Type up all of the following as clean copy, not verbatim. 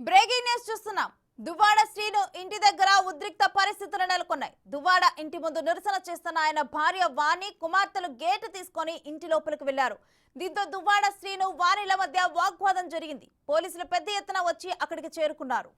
Breaking news చూస్తున్నాం. దువ్వాడ శ్రీను ఇంటి దగ్గర ఉద్రిక్త పరిస్థితులు నెలకొన్నాయి. దువ్వాడ ఇంటి ముందు నిరసన చేస్తున్న ఆయన భార్య వాణి కుమార్తెలు గేటు తీసుకొని ఇంటి లోపలికి వెళ్లారు. దీంతో దువ్వాడ శ్రీను వాణిల మధ్య వాగ్వాదం జరిగింది. పోలీసులు పెద్ద ఎత్తున వచ్చి అక్కడికి చేరుకున్నారు.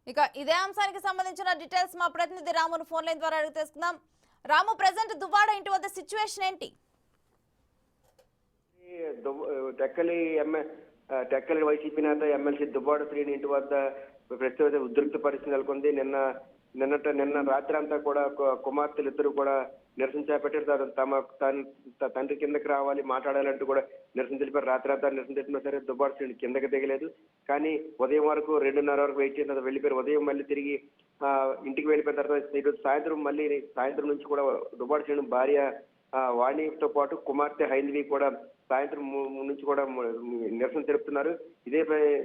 ఇక ఇదే అంశానికి సంబంధించిన డీటెయిల్స్ మా ప్రతినిధి రామును ఫోన్ లైన్ ద్వారా అడిగి తెలుసుకుందాం. రాము, ప్రెసెంట్ దువ్వాడ ఇంటి వద్ద సిచ్యువేషన్ ఏంటి? టెక్కలి వైసీపీ నేత ఎమ్మెల్సీ దువ్వాడ శ్రీని ఇంటి వద్ద ప్రస్తుతం ఉద్రిక్త పరిస్థితి నెలకొంది. నిన్న రాత్రి అంతా కూడా కుమార్తెలు ఇద్దరు కూడా నిరసన చేపట్టారు. తమ తండ్రి కిందకి రావాలి, మాట్లాడాలంటూ కూడా నిరసన తెలిపారు. రాత్రి అంతా నిరసన తెలిపినా సరే దువ్వాడ శ్రీని కిందకి దిగలేదు. కానీ ఉదయం వరకు 2:30 వరకు వెయిట్ చేసిన తర్వాత వెళ్ళిపోయారు. ఉదయం మళ్ళీ తిరిగి ఇంటికి వెళ్ళిపోయిన తర్వాత ఈరోజు సాయంత్రం నుంచి కూడా దువ్వాడ శ్రీని భార్య వాణితో పాటు కుమార్తె హైందవి కూడా సాయంత్రం నుంచి కూడా నిరసన తెలుపుతున్నారు. ఇదే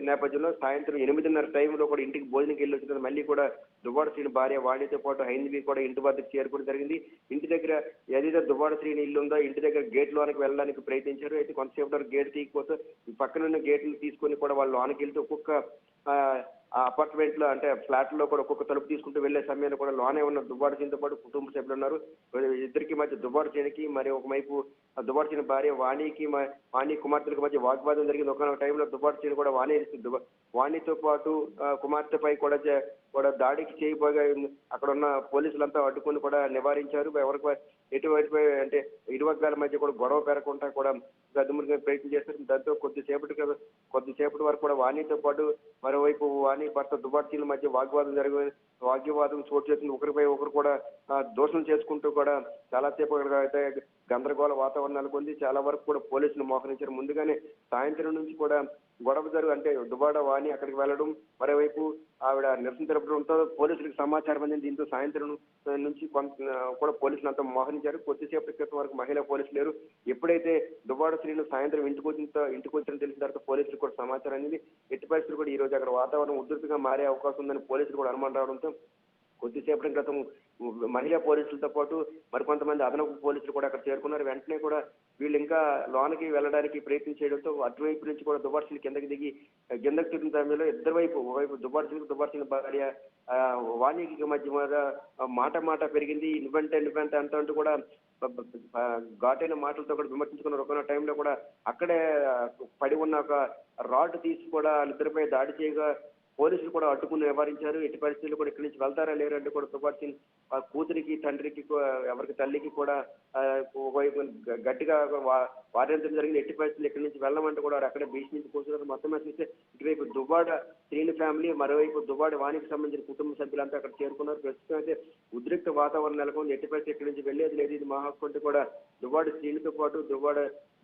నేపథ్యంలో సాయంత్రం 8:30 టైంలో కూడా ఇంటికి భోజనంకి వెళ్ళి వచ్చిన మళ్ళీ కూడా దువ్వాడ శ్రీని భార్య వాణితో పాటు హైందవి కూడా ఇంటి వద్దకు చేరుకోవడం జరిగింది. ఇంటి దగ్గర ఏదైతే దువ్వాడ శ్రీని ఇల్లు ఉందో ఇంటి దగ్గర గేట్ లోనికి వెళ్ళడానికి ప్రయత్నించారు. అయితే కొంతసేపు వరకు గేట్ తీయకపోతే పక్కనున్న గేట్లు తీసుకొని కూడా వాళ్ళు లోనికి వెళ్తే ఒక్కొక్క అపార్ట్మెంట్ లో అంటే ఫ్లాట్ లో కూడా ఒక్కొక్క తలుపు తీసుకుంటూ వెళ్లే సమయంలో కూడా లోనే ఉన్న దువ్వాడ శ్రీనితో పాటు కుటుంబ సభ్యులు ఉన్నారు. ఇద్దరికి మధ్య దువ్వాడ శ్రీనికి మరి ఒకవైపు దువ్వాడ శ్రీని భార్య వాణి కుమార్తెలకు మధ్య వాగ్వాదం జరిగింది. ఒకనొక టైంలో దువ్వాడ శ్రీని కూడా వాణితో పాటు కుమార్తెపై కూడా దాడికి చేయబోగా అక్కడ ఉన్న పోలీసులంతా అడ్డుకొని కూడా నివారించారు. ఎవరికి ఎటువంటి అంటే ఇరు వర్గాల మధ్య కూడా గొడవ పెరగకుండా కూడా గదుముడిగా ప్రయత్నం చేస్తారు. దాంతో కొద్దిసేపటి వరకు కూడా వాణితో పాటు మరోవైపు వాణి భర్త దువ్వాడ శ్రీని మధ్య వాగ్వాదం చోటు చేసింది. ఒకరిపై ఒకరు కూడా దోషం చేసుకుంటూ కూడా చాలాసేపు అయితే గందరగోళ వాతావరణం నెలకొంది. చాలా వరకు కూడా పోలీసులు మోహరించారు. ముందుగానే సాయంత్రం నుంచి కూడా గొడవ అంటే దువ్వాడ వాణి అక్కడికి వెళ్ళడం, మరోవైపు ఆవిడ నిరసన తెలుపడంతో పోలీసులకు సమాచారం అందింది. దీంతో సాయంత్రం నుంచి కూడా పోలీసులు అంతా మోహరించారు. కొద్దిసేపటి క్రితం వరకు మహిళా పోలీసులు లేరు. ఎప్పుడైతే దువ్వాడ శ్రీను సాయంత్రం ఇంటికి వచ్చిన తెలిసిన తర్వాత పోలీసులకు కూడా సమాచారం అందింది. ఎట్టి పరిస్థితులు కూడా ఈ రోజు అక్కడ వాతావరణం ఉధృతిగా మారే అవకాశం ఉందని పోలీసులు కూడా అనుమానం రావడంతో కొద్దిసేపటి క్రితం మహిళా పోలీసులతో పాటు మరికొంతమంది అదనపు పోలీసులు కూడా అక్కడ చేరుకున్నారు. వెంటనే కూడా వీళ్ళు ఇంకా లోనికి వెళ్ళడానికి ప్రయత్నం చేయడంతో అటువైపు నుంచి కూడా దువ్వాడ శ్రీని కిందకు తిరిగిన సమయంలో ఇద్దరు వైపు ఒకవైపు దువ్వాడ శ్రీని భార్య వాణికి మధ్య మాట పెరిగింది. నువ్వంటే అంటూ కూడా ఘాటైన మాటలతో కూడా విమర్శించుకున్నారు. ఒక టైంలో కూడా అక్కడే పడి ఉన్న ఒక రాడ్ తీసి కూడా వాళ్ళిద్దరిపై దాడి చేయగా పోలీసులు కూడా అడ్డుకుని నివారించారు. ఎట్టి పరిస్థితులు కూడా ఇక్కడి నుంచి వెళ్తారా లేరంటే కూడా దువ్వాడ శ్రీని కూతురికి తండ్రికి ఎవరికి తల్లికి కూడా ఒకవైపు గట్టిగా వారించడం జరిగింది. ఎట్టి పరిస్థితులు ఇక్కడి నుంచి వెళ్ళమంటే కూడా అక్కడే బీచ్ నుంచి కూర్చున్నారు. మొత్తం చూస్తే ఇటువైపు దువ్వాడ శ్రీని ఫ్యామిలీ, మరోవైపు దువ్వాడ వాణికి సంబంధించిన కుటుంబ సభ్యులంతా అక్కడ చేరుకున్నారు. ప్రస్తుతం అయితే ఉద్రిక్త వాతావరణం నెలకొంది. ఎట్టి పరిస్థితి ఇక్కడి నుంచి వెళ్లేది లేదు. ఇది మా హక్కు అంటూ కూడా దువ్వాడ శ్రీనితో పాటు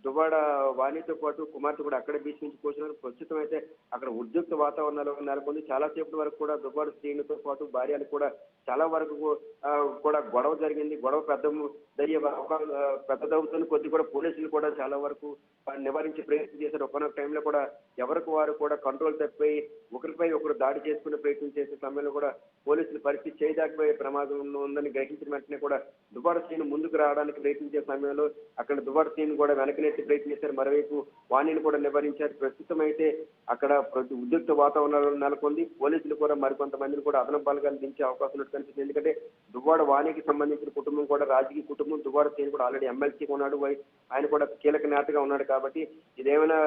దువ్వాడ వాణితో పాటు కుమార్తె కూడా అక్కడే బీచ్ నుంచి కూర్చున్నారు. ప్రస్తుతం అయితే అక్కడ ఉద్రిక్త వాతావరణాలు నెలకొంది. చాలాసేపటి వరకు కూడా దువ్వాడ శ్రీనితో పాటు భార్యలు కూడా చాలా వరకు కూడా గొడవ జరిగింది. గొడవ పెద్దదవుతుంది. కొద్ది కూడా పోలీసులు కూడా చాలా వరకు నివారించే ప్రయత్నం చేశారు. ఒకనొక టైంలో కూడా ఎవరికి వారు కూడా కంట్రోల్ తప్పిపోయి ఒకరిపై ఒకరు దాడి చేసుకునే ప్రయత్నం చేసే సమయంలో కూడా పోలీసులు పరిస్థితి చేయదాకపోయే ప్రమాదం ఉందని గ్రహించిన వెంటనే కూడా దువ్వాడ శ్రీని ముందుకు రావడానికి ప్రయత్నించే సమయంలో అక్కడ దువ్వాడ శ్రీని కూడా వెనకనెత్తి ప్రయత్నం చేశారు. మరోవైపు వాణిని కూడా నివారించారు. ప్రస్తుతం అయితే అక్కడ ఉద్రిక్త వాతావరణంలో నెలకొంది. పోలీసులు కూడా మరికొంతమందిని కూడా అదనపు బలగాలు దించే అవకాశం ఉన్నట్టు కనిపిస్తుంది. ఎందుకంటే దువ్వాడ వాణికి సంబంధించిన కుటుంబం కూడా రాజకీయ కుటుంబం. దువ్వాడ శ్రీని కూడా ఆల్రెడీ ఎమ్మెల్సీ ఉన్నాడు. ఆయన కూడా కీలక నేతగా ఉన్నాడు. కాబట్టి ఇదేమైనా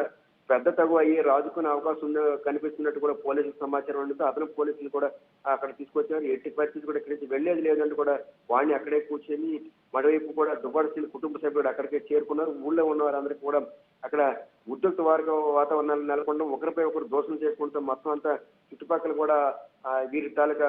పెద్ద తగు అయ్యి రాజుకునే అవకాశం కనిపిస్తున్నట్టు కూడా పోలీసులకు సమాచారం ఉండదు. అదనపు పోలీసులు కూడా అక్కడ తీసుకొచ్చారు. ఎట్టి పరిస్థితి కూడా ఇక్కడి నుంచి వెళ్లేది లేదంటూ కూడా వాణి అక్కడే కూర్చొని మరోవైపు కూడా దువ్వాడ శ్రీని కుటుంబ సభ్యులు అక్కడికే చేరుకున్నారు. ఊళ్ళో ఉన్న వారందరికీ కూడా అక్కడ ఉద్రిక్త వాతావరణాలు నెలకొండడం, ఒకరిపై ఒకరు దోషం చేసుకుంటాం, మొత్తం అంతా చుట్టుపక్కల కూడా వీరి తాలూకా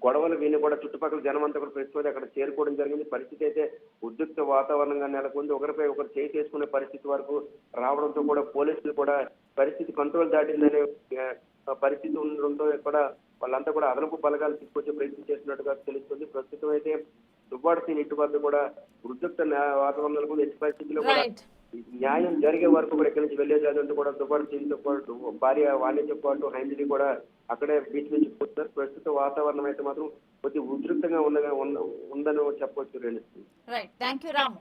గొడవలు విని కూడా చుట్టుపక్కల జనం అంతా కూడా ప్రతిపోతే అక్కడ చేరుకోవడం జరిగింది. పరిస్థితి అయితే ఉద్రిక్త వాతావరణంగా నెలకొంది. ఒకరిపై ఒకరు చేయి చేసుకునే పరిస్థితి వరకు రావడంతో కూడా పోలీసులు కూడా పరిస్థితి కంట్రోల్ దాటిందనే పరిస్థితి ఉండడంతో కూడా వాళ్ళంతా కూడా అదనపు బలగాలు తీసుకొచ్చే ప్రయత్నం చేస్తున్నట్టుగా తెలుస్తుంది. ప్రస్తుతం అయితే దువ్వాడ శ్రీని ఇంటి వద్ద కూడా ఉద్రిక్త వాతావరణంలో ఎట్టి పరిస్థితుల్లో కూడా రైట్. న్యాయం జరిగే వరకు కూడా ఇక్కడి నుంచి వెళ్లేది అదంతా కూడా దువ్వాడ శ్రీనితో పాటు భార్య వాణితో పాటు హైందరి కూడా అక్కడే బీచ్ నుంచి పోతున్నారు. ప్రస్తుత వాతావరణం అయితే మాత్రం కొద్ది ఉద్రిక్తంగా ఉందని చెప్పవచ్చు. Right, thank you Ramu.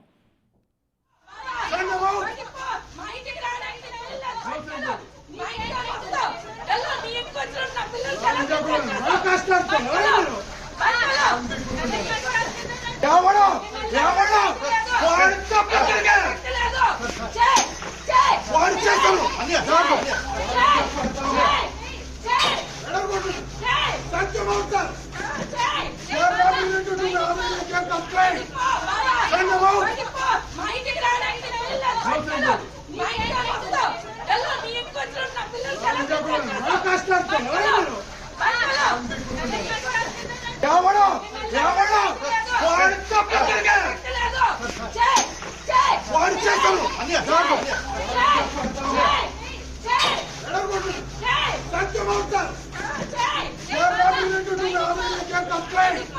Complain!